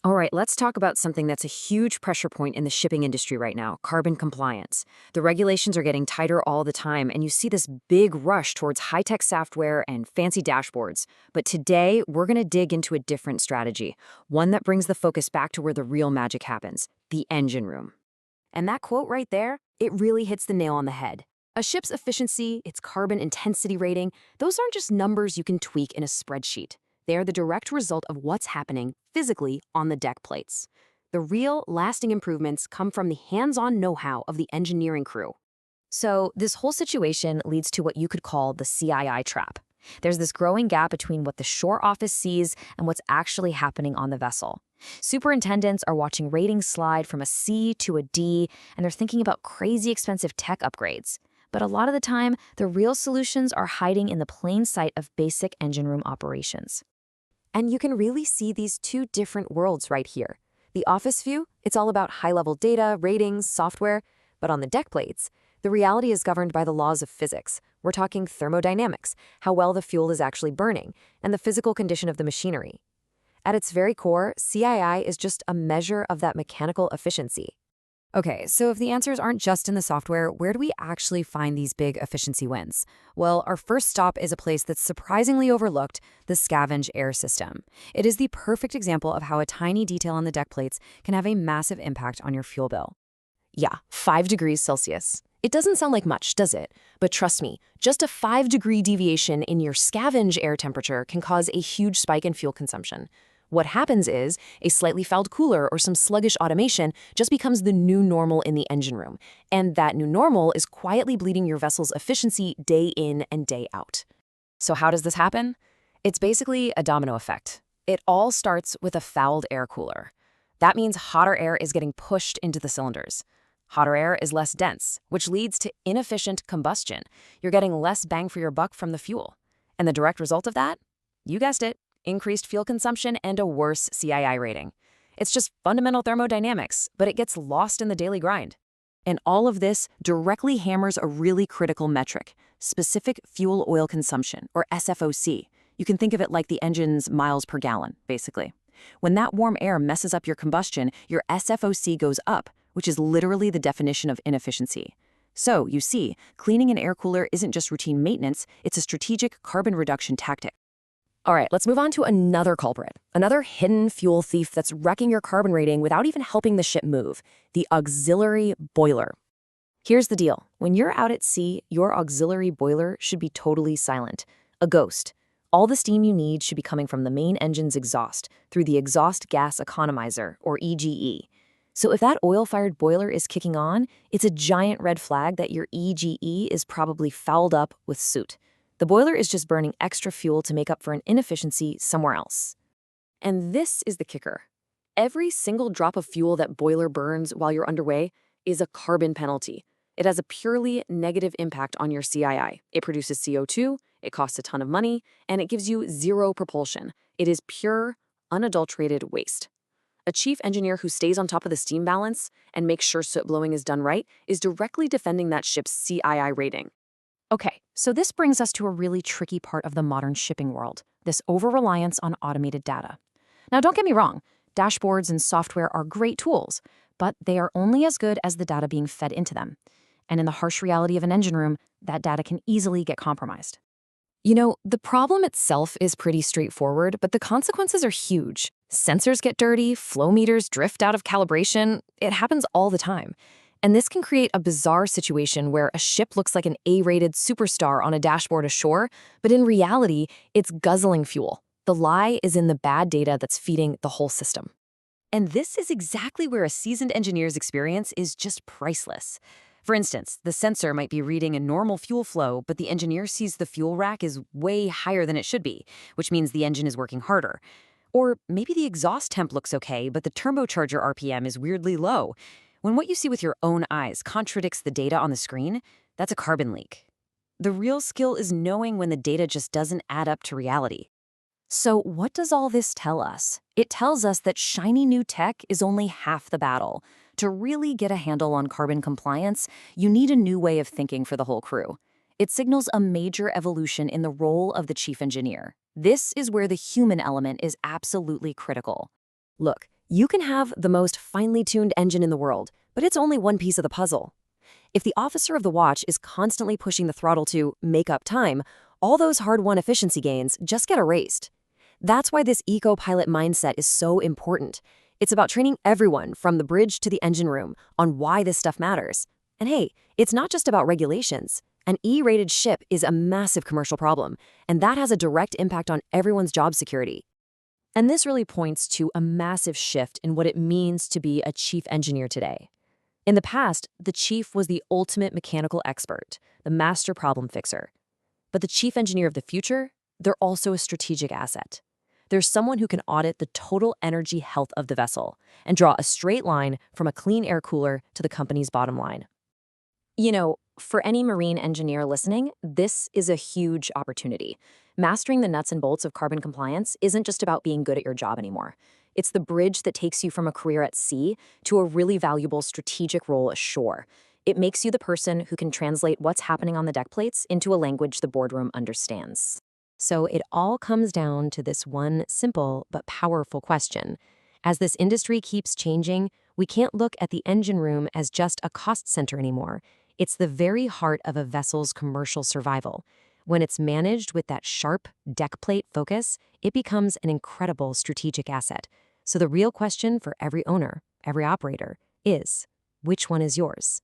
All right, let's talk about something that's a huge pressure point in the shipping industry right now: carbon compliance. The regulations are getting tighter all the time, and you see this big rush towards high tech software and fancy dashboards. But today, we're going to dig into a different strategy, one that brings the focus back to where the real magic happens: the engine room. And that quote right there, it really hits the nail on the head. A ship's efficiency, its carbon intensity rating, those aren't just numbers you can tweak in a spreadsheet. They are the direct result of what's happening physically on the deck plates. The real, lasting improvements come from the hands-on know-how of the engineering crew. So, this whole situation leads to what you could call the CII trap. There's this growing gap between what the shore office sees and what's actually happening on the vessel. Superintendents are watching ratings slide from a C to a D, and they're thinking about crazy expensive tech upgrades. But a lot of the time, the real solutions are hiding in the plain sight of basic engine room operations. And you can really see these two different worlds right here. The office view, it's all about high-level data, ratings, software. But on the deck plates, the reality is governed by the laws of physics. We're talking thermodynamics, how well the fuel is actually burning, and the physical condition of the machinery. At its very core, CII is just a measure of that mechanical efficiency. Okay, so if the answers aren't just in the software, where do we actually find these big efficiency wins? Well, our first stop is a place that's surprisingly overlooked: the Scavenge Air system. It is the perfect example of how a tiny detail on the deck plates can have a massive impact on your fuel bill. Yeah, 5 degrees Celsius. It doesn't sound like much, does it? But trust me, just a 5-degree deviation in your scavenge air temperature can cause a huge spike in fuel consumption. What happens is, a slightly fouled cooler or some sluggish automation just becomes the new normal in the engine room. And that new normal is quietly bleeding your vessel's efficiency day in and day out. So how does this happen? It's basically a domino effect. It all starts with a fouled air cooler. That means hotter air is getting pushed into the cylinders. Hotter air is less dense, which leads to inefficient combustion. You're getting less bang for your buck from the fuel. And the direct result of that? You guessed it. Increased fuel consumption and a worse CII rating. It's just fundamental thermodynamics, but it gets lost in the daily grind. And all of this directly hammers a really critical metric: specific fuel oil consumption, or SFOC. You can think of it like the engine's miles per gallon, basically. When that warm air messes up your combustion, your SFOC goes up, which is literally the definition of inefficiency. So, you see, cleaning an air cooler isn't just routine maintenance, it's a strategic carbon reduction tactic. All right, let's move on to another culprit, another hidden fuel thief that's wrecking your carbon rating without even helping the ship move: the auxiliary boiler. Here's the deal. When you're out at sea, your auxiliary boiler should be totally silent, a ghost. All the steam you need should be coming from the main engine's exhaust through the exhaust gas economizer, or EGE. So if that oil-fired boiler is kicking on, it's a giant red flag that your EGE is probably fouled up with soot. The boiler is just burning extra fuel to make up for an inefficiency somewhere else. And this is the kicker. Every single drop of fuel that boiler burns while you're underway is a carbon penalty. It has a purely negative impact on your CII. It produces CO2, it costs a ton of money, and it gives you zero propulsion. It is pure, unadulterated waste. A chief engineer who stays on top of the steam balance and makes sure soot blowing is done right is directly defending that ship's CII rating. Okay, so this brings us to a really tricky part of the modern shipping world: this over-reliance on automated data. Now, don't get me wrong, dashboards and software are great tools, but they are only as good as the data being fed into them. And in the harsh reality of an engine room, that data can easily get compromised. You know, the problem itself is pretty straightforward, but the consequences are huge. Sensors get dirty, flow meters drift out of calibration. It happens all the time. And this can create a bizarre situation where a ship looks like an A-rated superstar on a dashboard ashore, but in reality, it's guzzling fuel. The lie is in the bad data that's feeding the whole system. And this is exactly where a seasoned engineer's experience is just priceless. For instance, the sensor might be reading a normal fuel flow, but the engineer sees the fuel rack is way higher than it should be, which means the engine is working harder. Or maybe the exhaust temp looks okay, but the turbocharger RPM is weirdly low. When what you see with your own eyes contradicts the data on the screen, that's a carbon leak. The real skill is knowing when the data just doesn't add up to reality. So what does all this tell us? It tells us that shiny new tech is only half the battle. To really get a handle on carbon compliance, you need a new way of thinking for the whole crew. It signals a major evolution in the role of the chief engineer. This is where the human element is absolutely critical. Look, You can have the most finely tuned engine in the world, but it's only one piece of the puzzle. If the officer of the watch is constantly pushing the throttle to make up time, all those hard-won efficiency gains just get erased. That's why this eco-pilot mindset is so important. It's about training everyone from the bridge to the engine room on why this stuff matters. And hey, it's not just about regulations. An E-rated ship is a massive commercial problem, and that has a direct impact on everyone's job security. And this really points to a massive shift in what it means to be a chief engineer today. In the past, the chief was the ultimate mechanical expert, the master problem fixer. But the chief engineer of the future, they're also a strategic asset. There's someone who can audit the total energy health of the vessel and draw a straight line from a clean air cooler to the company's bottom line. For any marine engineer listening, this is a huge opportunity. Mastering the nuts and bolts of carbon compliance isn't just about being good at your job anymore. It's the bridge that takes you from a career at sea to a really valuable strategic role ashore. It makes you the person who can translate what's happening on the deck plates into a language the boardroom understands. So it all comes down to this one simple but powerful question. As this industry keeps changing, we can't look at the engine room as just a cost center anymore. It's the very heart of a vessel's commercial survival. When it's managed with that sharp deck plate focus, it becomes an incredible strategic asset. So the real question for every owner, every operator, is, which one is yours?